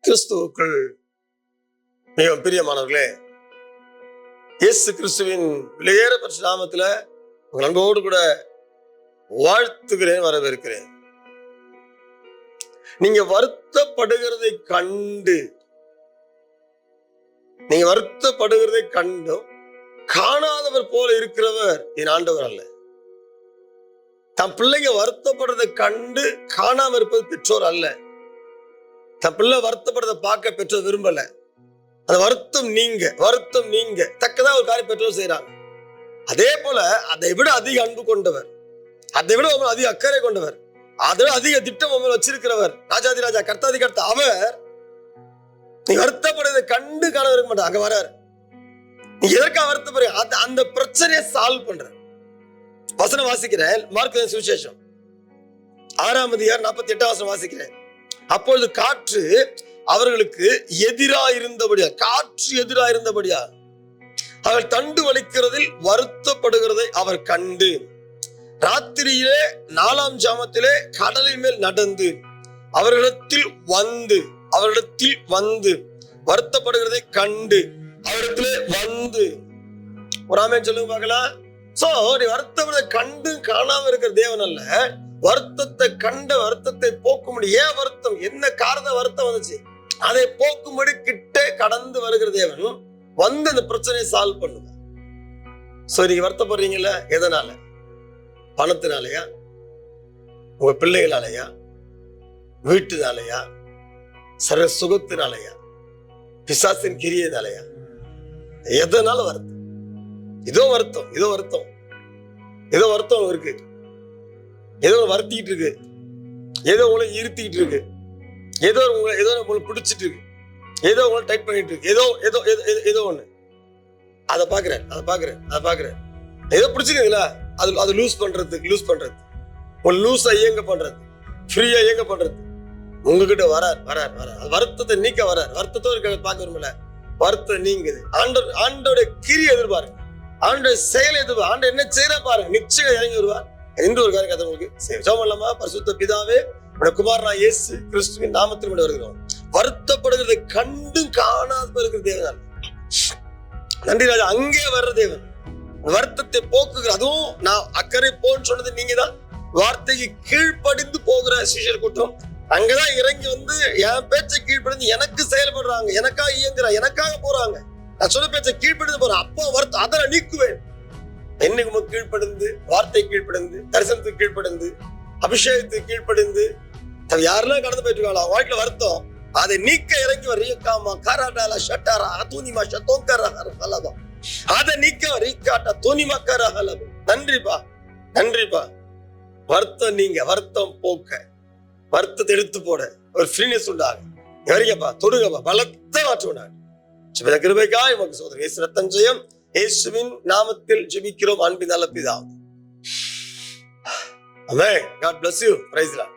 கிறிஸ்துவுக்குள் மிக பிரியமானவர்களே, இயேசு கிறிஸ்துவின் விலையேற பெற்ற நாமத்துல உங்கள் அன்போடு கூட வாழ்த்துகிறேன், வரவேற்கிறேன். நீங்க வருத்தப்படுகிறதை கண்டும் காணாதவர் போல இருக்கிறவர் என் ஆண்டவர் அல்ல. தன் பிள்ளைங்க வருத்தப்படுறதை கண்டு காணாம இருப்பது பெற்றோர் அல்ல. தன் பிள்ளை வருத்தப்படுறதை பார்க்க பெற்றோர் விரும்பல. அந்த வருத்தம் நீங்க தக்கதா ஒரு காரியம் பெற்றோர் செய்யறாங்க. அதே போல அதை விட அதிக அன்பு கொண்டவர், அதை விட அதிக அக்கறை கொண்டவர், அதை விட அதிக திட்டம் வச்சிருக்கிறவர், ராஜாதி ராஜா கர்த்தாதி கர்த்தா, அவர் நீ வருத்தப்படுறதை கண்டு காண இருக்க மாட்டார். அங்க வராரு. நீ எதற்காக வருத்தப்படுற அந்த பிரச்சனையை சால்வ் பண்ற. வசனம் வாசிக்கிறேன், மார்க் சுவிசேஷம் 6:48 வாசிக்கிறேன். அப்பொழுது காற்று அவர்களுக்கு எதிராயிருந்தபடியா அவர்கள் தண்டு வலிக்கிறதில் வருத்தப்படுகிறதை அவர் கண்டு ராத்திரியிலே 4ஆம் ஜாமத்திலே கடலின் மேல் நடந்து அவர்களிடத்தில் வந்து வருத்தப்படுகிறதை கண்டு அவரிடத்திலே வந்து ஒரு ஆமென் சொல்லுங்க பார்க்கலாம். சோ நீ வருத்தப்படுறதை கண்டு காணாம இருக்கிற தேவன் அல்ல, வருத்தத்தை கண்ட வருத்தத்தை போக்கும்படி. ஏன் வருத்தம், என்ன காரண வருத்தம் வந்துச்சு, அதை போக்கும்படி கிட்டே கடந்து வருகிற தேவன் வந்து அந்த பிரச்சனையை சால்வ் பண்ணுங்க. சோ நீங்க வருத்தப்படுறீங்கல்ல, எதனால? பணத்தினாலயா, உங்க பிள்ளைகளாலயா, வீட்டுனாலயா, சர்வ சுகத்தினாலயா, பிசாசின் கிரியனாலயா, எதனால வருத்தம்? இதோ வருத்தம் இருக்கு, ஏதோ வருத்திட்டு இருக்கு, ஏதோ உங்களை இருத்திட்டு இருக்கு, ஏதோ உங்களை பிடிச்சிட்டு இருக்கு, ஏதோ உங்களை டைட் பண்ணிட்டு இருக்கு, ஏதோ ஒண்ணு. அதை பாக்குறேன் ஏதோ பிடிச்சிருக்கீங்களா, அது லூஸ் பண்றது, உங்களை லூஸா இயங்க பண்றது, ஃப்ரீயா இயங்க பண்றது. உங்ககிட்ட வரார். வருத்தத்தை நீக்க வரார். வருத்தத்தோடு பார்க்க விரும்பல, வருத்தம் நீங்குது. ஆண்டோட கிரியை எதிர்பாருங்க, ஆண்டோட செயலை எதிர்பாரு. ஆண்டை என்ன செய்யற பாருங்க, நிச்சயம் இறங்கி வருவார். என்று ஒரு காரியம் உங்களுக்கு ஜெபம் பண்ணலாமா? பரிசுத்த பிதாவே, உடைய குமாரனாகிய இயேசு கிறிஸ்துவின் நாமத்தில் வருகிறோம். வருத்தப்படுகிறதை கண்டு காணாத இருக்கிற தேவன் நன்றி ராஜா. அங்கே வர்ற தேவன் வருத்தத்தை போக்குகிற, அதுவும் நான் அக்கறை போன்னு சொன்னது நீங்க தான். வார்த்தைக்கு கீழ்ப்படிந்து போகிற சிஷ்யர் கூட்டம் அங்கதான் இறங்கி வந்து என் பேச்சை கீழ்ப்படிந்து எனக்கு செயல்படுறாங்க, எனக்காக இயங்குறாங்க, எனக்காக போறாங்க. நான் சொன்ன பேச்சை கீழ்ப்படிந்து போறேன். அப்போ வருத்தம் அதை நான் நீக்குவேன். என்னைக்கு கீழ்ப்படிந்து, வார்த்தை கீழ்ப்படிந்து, தரிசனத்துக்கு கீழ்ப்படிந்து, அபிஷேகத்துக்கு கீழ்ப்படிந்து யாரெல்லாம் கடந்து போயிட்டு இருக்காங்க வாழ்க்கையில வருத்தம், அதை நீக்க இறங்கி வர காராடாலா ஷட்டாரா தூணிமா ஷத்தோங்கரா ஹலபா, அதை நீக்க ரீகாட்டா தூணிமா கரா ஹலபா. நன்றிப்பா. வருத்தம் நீங்க, வருத்தம் போக்க, வருத்தத்தை எடுத்து போட ஒரு ஃப்ரீனஸ் உண்டாங்க. இறங்கப்பா, தொடுங்கப்பா, பலத்த மாற்றம் உண்டாங்க. கிருபைக்காய் உமக்கு சோதரர் இயேசு ரத்தம் ஜெயம். இயேசுவின் நாமத்தில் ஜெபிக்கிறோம் அன்பின் நல்ல பிதாவே. ஆமென். God bless you. Praise the Lord.